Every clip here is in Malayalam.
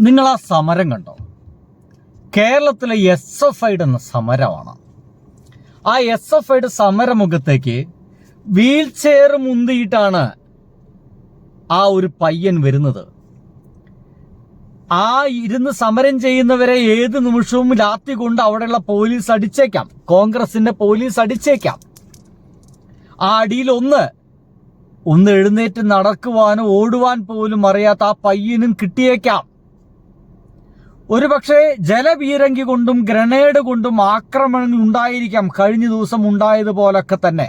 നിങ്ങൾ ആ സമരം കണ്ടോ? കേരളത്തിലെ SFIയുടെ എന്ന സമരമാണ്. ആ SFIയുടെ സമരമുഖത്തേക്ക് വീൽ ചെയർ മുന്തിയിട്ടാണ് ആ ഒരു പയ്യൻ വരുന്നത്. ആ ഇരുന്ന് സമരം ചെയ്യുന്നവരെ ഏത് നിമിഷവും ലാത്തി കൊണ്ട് അവിടെയുള്ള പോലീസ് അടിച്ചേക്കാം, കോൺഗ്രസിന്റെ പോലീസ് അടിച്ചേക്കാം. ആ അടിയിൽ ഒന്ന് എഴുന്നേറ്റ് നടക്കുവാനോ ഓടുവാൻ പോലും അറിയാത്ത ആ പയ്യനും കിട്ടിയേക്കാം. ഒരുപക്ഷെ ജലപീരങ്കി കൊണ്ടും ഗ്രനേഡ് കൊണ്ടും ആക്രമണങ്ങൾ ഉണ്ടായിരിക്കാം, കഴിഞ്ഞ ദിവസം ഉണ്ടായതുപോലൊക്കെ തന്നെ.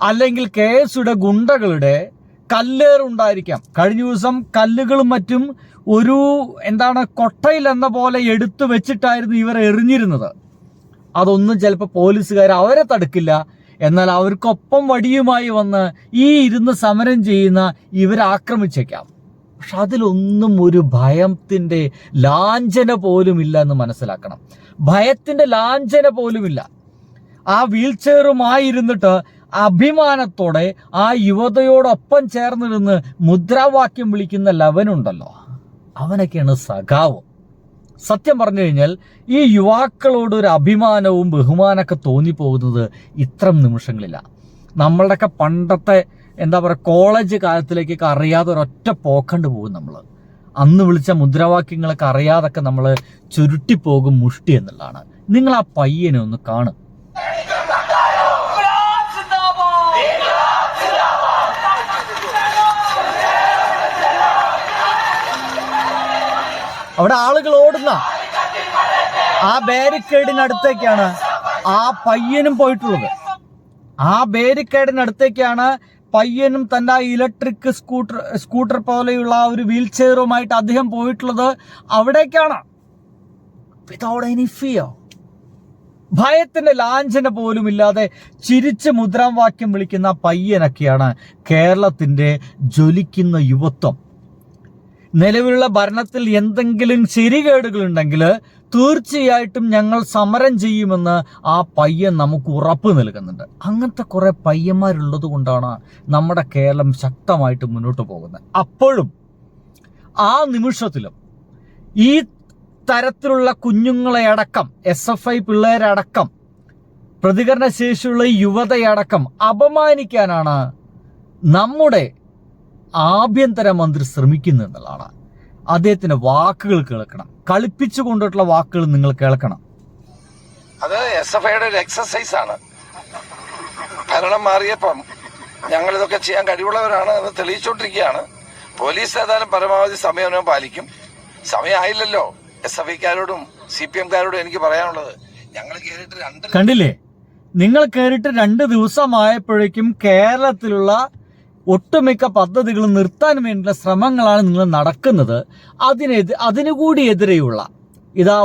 അല്ലെങ്കിൽ KSയുടെ ഗുണ്ടകളുടെ കല്ലേറുണ്ടായിരിക്കാം. കഴിഞ്ഞ ദിവസം കല്ലുകളും മറ്റും ഒരു കൊട്ടയിൽ എന്ന പോലെ എടുത്തു വെച്ചിട്ടായിരുന്നു ഇവർ എറിഞ്ഞിരുന്നത്. അതൊന്നും ചിലപ്പോൾ പോലീസുകാർ അവരെ തടുക്കില്ല, എന്നാൽ അവർക്കൊപ്പം വടിയുമായി വന്ന് ഈ ഇരുന്ന് സമരം ചെയ്യുന്ന ഇവരെ ആക്രമിച്ചേക്കാം. പക്ഷെ അതിലൊന്നും ഒരു ഭയത്തിന്റെ ലാഞ്ചന പോലുമില്ല എന്ന് മനസ്സിലാക്കണം. ഭയത്തിന്റെ ലാഞ്ചന പോലുമില്ല. ആ വീൽ ചെയറുമായിരുന്നിട്ട് അഭിമാനത്തോടെ ആ യുവതയോടൊപ്പം ചേർന്നിരുന്ന് മുദ്രാവാക്യം വിളിക്കുന്ന ലവനുണ്ടല്ലോ, അവനൊക്കെയാണ് സഖാവ്. സത്യം പറഞ്ഞു കഴിഞ്ഞാൽ ഈ യുവാക്കളോട് ഒരു അഭിമാനവും ബഹുമാനമൊക്കെ തോന്നിപ്പോകുന്നത് ഇത്തരം നിമിഷങ്ങളില്ല. നമ്മളുടെയൊക്കെ പണ്ടത്തെ കോളേജ് കാലത്തിലേക്കൊക്കെ അറിയാതെ ഒരൊറ്റ പോക്കണ്ട് പോകും നമ്മൾ. അന്ന് വിളിച്ച മുദ്രാവാക്യങ്ങളൊക്കെ അറിയാതൊക്കെ നമ്മൾ ചുരുട്ടിപ്പോകും മുഷ്ടി എന്നുള്ളതാണ്. നിങ്ങൾ ആ പയ്യനെ ഒന്ന് കാണും. അവിടെ ആളുകൾ ഓടുന്ന ആ ബാരിക്കേഡിനടുത്തേക്കാണ് ആ പയ്യനും പോയിട്ടുള്ളത്. ആ ബാരിക്കേഡിനടുത്തേക്കാണ് പയ്യനും തൻ്റെ ഇലക്ട്രിക് സ്കൂട്ടർ പോലെയുള്ള ഒരു വീൽ ചെയറുമായിട്ട് അദ്ദേഹം പോയിട്ടുള്ളത്. അവിടേക്കാണ്. വിതൗട്ട് എനി ഫിയർ, ഭയത്തിന്റെ ലാഞ്ചന പോലും ഇല്ലാതെ ചിരിച്ച് മുദ്രാവാക്യം വിളിക്കുന്ന പയ്യനൊക്കെയാണ് കേരളത്തിന്റെ ജ്വലിക്കുന്ന യുവത്വം. നിലവിലുള്ള ഭരണത്തിൽ എന്തെങ്കിലും ശരികേടുകൾ ഉണ്ടെങ്കിൽ തീർച്ചയായിട്ടും ഞങ്ങൾ സമരം ചെയ്യുമെന്ന് ആ പയ്യൻ നമുക്ക് ഉറപ്പ് നൽകുന്നുണ്ട്. അങ്ങനത്തെ കുറെ പയ്യന്മാരുള്ളത് കൊണ്ടാണ് നമ്മുടെ കേരളം ശക്തമായിട്ട് മുന്നോട്ട് പോകുന്നത്. അപ്പോഴും ആ നിമിഷത്തിലും ഈ തരത്തിലുള്ള കുഞ്ഞുങ്ങളെ അടക്കം, SFI പിള്ളേരടക്കം, പ്രതികരണശേഷിയുള്ള യുവതയടക്കം അപമാനിക്കാനാണ് നമ്മുടെ ആഭ്യന്തരമന്ത്രി ശ്രമിക്കുന്നത് എന്നുള്ളതാണ്. അദ്ദേഹത്തിന്റെ വാക്കുകൾ കേൾക്കണം, കളിപ്പിച്ചു കൊണ്ടിട്ടുള്ള വാക്കുകൾ നിങ്ങൾ കേൾക്കണം. അത് SFIയുടെ ഒരു എക്സസൈസ് ആണ്. ഭരണം മാറിയപ്പം ഞങ്ങൾ ഇതൊക്കെ ചെയ്യാൻ കഴിവുള്ളവരാണ് എന്ന് തെളിയിച്ചോണ്ടിരിക്കുകയാണ്. പോലീസ് ഏതായാലും പരമാവധി സമയം പാലിക്കും. സമയമായില്ലല്ലോ. SFIക്കാരോടും CPMകാരോടും എനിക്ക് പറയാനുള്ളത്, ഞങ്ങൾ കേറിയിട്ട് കണ്ടില്ലേ, നിങ്ങൾ കേറിയിട്ട് 2 ദിവസമായപ്പോഴേക്കും കേരളത്തിലുള്ള ഒട്ടുമിക്ക പദ്ധതികളും നിർത്താൻ വേണ്ടിയുള്ള ശ്രമങ്ങളാണ് നിങ്ങൾ നടക്കുന്നത്. അതിനുകൂടി എതിരെയുള്ള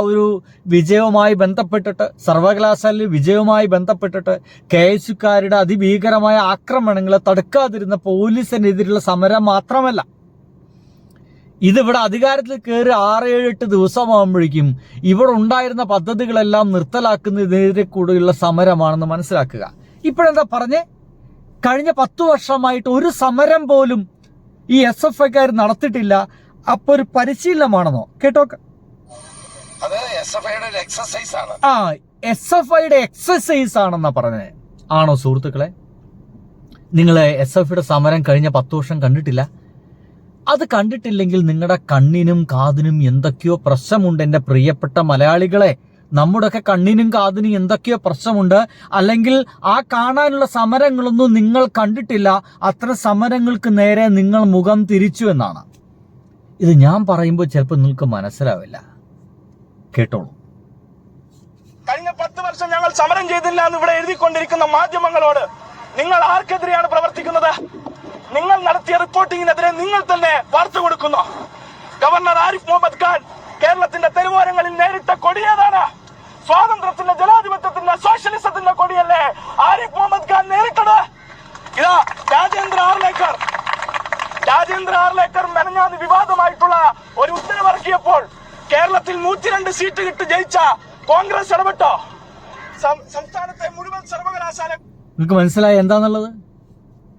ഒരു വിജയവുമായി ബന്ധപ്പെട്ടിട്ട്, സർവകലാശാലയിൽ വിജയവുമായി ബന്ധപ്പെട്ടിട്ട് KSക്കാരുടെ അതിഭീകരമായ ആക്രമണങ്ങളെ തടുക്കാതിരുന്ന പോലീസിനെതിരെയുള്ള സമരം മാത്രമല്ല, ഇതിവിടെ അധികാരത്തിൽ കയറി 6-7-8 ദിവസമാകുമ്പോഴേക്കും ഇവിടെ ഉണ്ടായിരുന്ന പദ്ധതികളെല്ലാം നിർത്തലാക്കുന്നതിനെതിരെ കൂടെയുള്ള സമരമാണെന്ന് മനസ്സിലാക്കുക. ഇപ്പോഴെന്താ പറഞ്ഞേ? കഴിഞ്ഞ 10 വർഷമായിട്ട് ഒരു സമരം പോലും ഈ SFIക്കാർ നടത്തിയിട്ടില്ല. അപ്പൊ ഒരു പരിശീലനമാണെന്നോ? കേട്ടോക്ക. SFIയുടെ എക്സസൈസ് ആണെന്നാ പറഞ്ഞത്. ആണോ സുഹൃത്തുക്കളെ? നിങ്ങൾ SFIയുടെ സമരം കഴിഞ്ഞ 10 വർഷം കണ്ടിട്ടില്ല? അത് കണ്ടിട്ടില്ലെങ്കിൽ നിങ്ങളുടെ കണ്ണിനും കാതിനും എന്തൊക്കെയോ പ്രശ്നമുണ്ട് എൻ്റെ പ്രിയപ്പെട്ട മലയാളികളെ. നമ്മുടെയൊക്കെ കണ്ണിനും കാതിനും എന്തൊക്കെയോ പ്രശ്നമുണ്ട്. അല്ലെങ്കിൽ ആ കാണാനുള്ള സമരങ്ങളൊന്നും നിങ്ങൾ കണ്ടിട്ടില്ല. അത്തരം സമരങ്ങൾക്ക് നേരെ നിങ്ങൾ മുഖം തിരിച്ചു എന്നാണ്. ഇത് ഞാൻ പറയുമ്പോൾ ചിലപ്പോൾ നിങ്ങൾക്ക് മനസ്സിലാവില്ല. കേട്ടോളൂ. കഴിഞ്ഞ 10 വർഷം ഞങ്ങൾ സമരം ചെയ്തില്ല എന്ന് ഇവിടെ എഴുതിക്കൊണ്ടിരിക്കുന്ന മാധ്യമങ്ങളോട് നിങ്ങൾ ആർക്കെതിരെയാണ് പ്രവർത്തിക്കുന്നത്? നിങ്ങൾ നടത്തിയ റിപ്പോർട്ടിങ്ങിനെതിരെ നിങ്ങൾ തന്നെ വാർത്ത കൊടുക്കുന്നു. ഗവർണർ ആരിഫ് മുഹമ്മദ് ഖാൻ കേരളത്തിന്റെ തെരുവോരങ്ങളിൽ നേരിട്ട കൊടിയേതാണ്? സ്വാതന്ത്ര്യത്തിന്റെ, ജനാധിപത്യത്തിന്റെ, സോഷ്യലിസത്തിന്റെ കൊടിയല്ലേ ആരിഫ് മുഹമ്മദ് ഖാൻ നേരിട്ടത്? ഇതാ രാജേന്ദ്ര ആർലേക്കർ മെനഞ്ഞാന്ന് വിവാദമായിട്ടുള്ള ഒരു ഉത്തരവിറക്കിയപ്പോൾ കേരളത്തിൽ 102 സീറ്റ് കിട്ടി ജയിച്ച കോൺഗ്രസ് ഇടപെട്ടോ? സംസ്ഥാനത്തെ മുഴുവൻ സർവകലാശാല നിങ്ങൾക്ക് മനസ്സിലായി എന്താന്നുള്ളത്?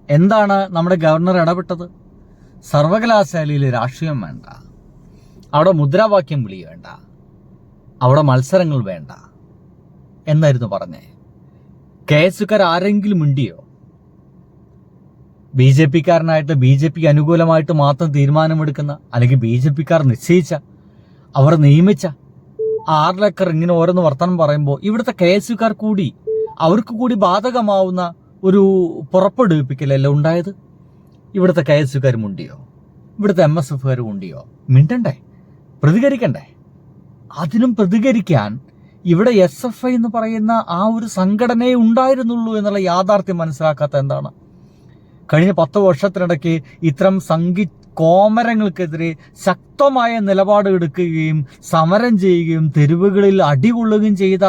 എന്താണ് നമ്മുടെ ഗവർണർ ഇടപെട്ടത്? സർവകലാശാലയിൽ രാഷ്ട്രീയം വേണ്ട, അവിടെ മുദ്രാവാക്യം വിളി വേണ്ട, അവിടെ മത്സരങ്ങൾ വേണ്ട എന്നായിരുന്നു പറഞ്ഞേ. KSUക്കാർ ആരെങ്കിലും മിണ്ടിയോ? BJPക്കാരനായിട്ട് BJPക്ക് അനുകൂലമായിട്ട് മാത്രം തീരുമാനമെടുക്കുന്ന, അല്ലെങ്കിൽ BJPക്കാർ നിശ്ചയിച്ച, അവർ നിയമിച്ച 6 ലക്കർ ഇങ്ങനെ ഓരോന്ന് വർത്തമാനം പറയുമ്പോൾ ഇവിടുത്തെ KSUക്കാർ കൂടി, അവർക്ക് കൂടി ബാധകമാവുന്ന ഒരു പുറപ്പെടുവിപ്പിക്കലല്ല ഉണ്ടായത്. ഇവിടുത്തെ KSUക്കാർ മുണ്ടിയോ? ഇവിടുത്തെ MSFകാർ മുണ്ടിയോ? മിണ്ടണ്ടേ? പ്രതികരിക്കണ്ടേ? അതിനും പ്രതികരിക്കാൻ ഇവിടെ SFI എന്ന് പറയുന്ന ആ ഒരു സംഘടനയെ ഉണ്ടായിരുന്നുള്ളൂ എന്നുള്ള യാഥാർത്ഥ്യം മനസ്സിലാക്കാത്ത എന്താണ്? കഴിഞ്ഞ 10 വർഷത്തിനിടയ്ക്ക് ഇത്തരം കോമരങ്ങൾക്കെതിരെ ശക്തമായ നിലപാട് എടുക്കുകയും സമരം ചെയ്യുകയും തെരുവുകളിൽ അടികൊള്ളുകയും ചെയ്ത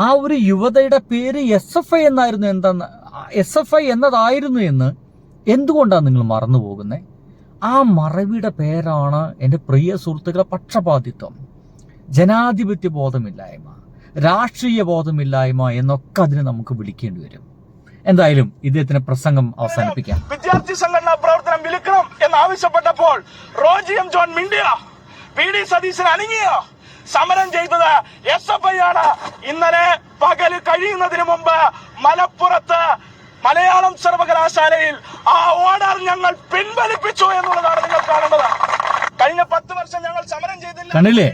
ആ ഒരു യുവതയുടെ പേര് SFI എന്നായിരുന്നു. SFI എന്നതായിരുന്നു എന്ന് എന്തുകൊണ്ടാണ് നിങ്ങൾ മറന്നു പോകുന്നത്? ആ മറവിയുടെ പേരാണ് എൻ്റെ പ്രിയ സുഹൃത്തുക്കളെ പക്ഷപാതിത്വം, ജനാധിപത്യ ബോധമില്ലായ്മ, രാഷ്ട്രീയ ബോധമില്ലായ്മ എന്നൊക്കെ അതിനെ നമുക്ക് വിളിക്കേണ്ടി വരും. എന്തായാലും ഇദ്ദേഹത്തിന്റെ പ്രസംഗം അവസാനിപ്പിക്കാം. വിദ്യാർത്ഥി സംഘടനാ പ്രവർത്തനം വിളിക്കണം എന്നാവശ്യപ്പെട്ടപ്പോൾ റോജി എം ജോൺ മിണ്ടിയോ? PD സതീശൻ അനങ്ങിയോ? സമരം ചെയ്തത് SFI ആണ്. ഇന്നലെ പകല് കഴിയുന്നതിന് മുമ്പ് മലപ്പുറത്ത് മലയാളം സർവകലാശാലയിൽ ആ ഓർഡർ ഞങ്ങൾ പിൻവലിപ്പിച്ചു എന്നുള്ളതാണ് നിങ്ങൾ കാണേണ്ടത്. കഴിഞ്ഞ 10 വർഷം ഞങ്ങൾ സമരം ചെയ്തില്ല. കണ്ടില്ലേ?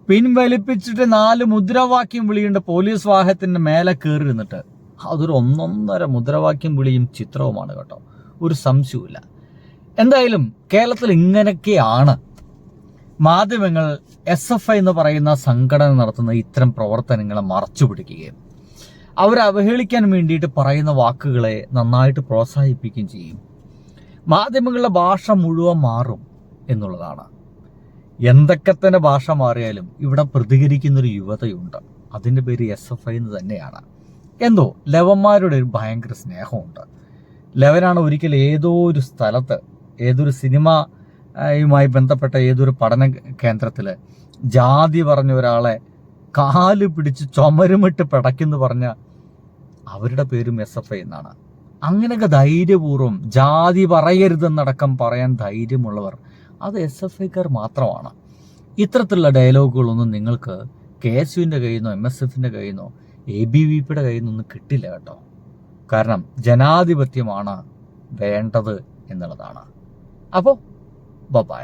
പിൻവലിപ്പിച്ചിട്ട് 4 മുദ്രാവാക്യം വിളിയുണ്ട് പോലീസ് വാഹനത്തിന്റെ മേലെ കയറി നിന്നിട്ട്. അതൊരു 1.5 മുദ്രാവാക്യം വിളിയും ചിത്രവുമാണ് കേട്ടോ, ഒരു സംശയവുമില്ല. എന്തായാലും കേരളത്തിൽ ഇങ്ങനെയൊക്കെയാണ് മാധ്യമങ്ങൾ SFI എന്ന് പറയുന്ന സംഘടന നടത്തുന്ന ഇത്തരം പ്രവർത്തനങ്ങളെ മറച്ചു പിടിക്കുകയും അവരെ അവഹേളിക്കാൻ വേണ്ടിയിട്ട് പറയുന്ന വാക്കുകളെ നന്നായിട്ട് പ്രോത്സാഹിപ്പിക്കുകയും ചെയ്യും. മാധ്യമങ്ങളുടെ ഭാഷ മുഴുവൻ മാറും എന്നുള്ളതാണ്. എന്തൊക്കെ തന്നെ ഭാഷ മാറിയാലും ഇവിടെ പ്രതികരിക്കുന്നൊരു യുവതയുണ്ട്. അതിൻ്റെ പേര് SFI എന്ന് തന്നെയാണ്. എന്തോ ലവന്മാരുടെ ഒരു ഭയങ്കര സ്നേഹമുണ്ട്. ലവനാണ് ഒരിക്കൽ ഏതോ ഒരു സ്ഥലത്ത്, ഏതൊരു സിനിമയുമായി ബന്ധപ്പെട്ട ഏതൊരു പഠന കേന്ദ്രത്തിൽ ജാതി പറഞ്ഞ ഒരാളെ കാല് പിടിച്ച് ചുമരുമിട്ട് പിടയ്ക്കെന്ന് പറഞ്ഞ അവരുടെ പേരും SFI എന്നാണ്. അങ്ങനെയൊക്കെ ധൈര്യപൂർവ്വം ജാതി പറയരുതെന്നടക്കം പറയാൻ ധൈര്യമുള്ളവർ അത് SFIക്കാർ മാത്രമാണ്. ഇത്തരത്തിലുള്ള ഡയലോഗുകളൊന്നും നിങ്ങൾക്ക് KSUവിൻ്റെ കയ്യിൽ നിന്നോ MSFന്റെ കയ്യിൽ നിന്നോ ABVPയുടെ കയ്യിൽ നിന്നൊന്നും കിട്ടില്ല കേട്ടോ. കാരണം ജനാധിപത്യമാണ് വേണ്ടത് എന്നുള്ളതാണ്. അപ്പോൾ ബൈ.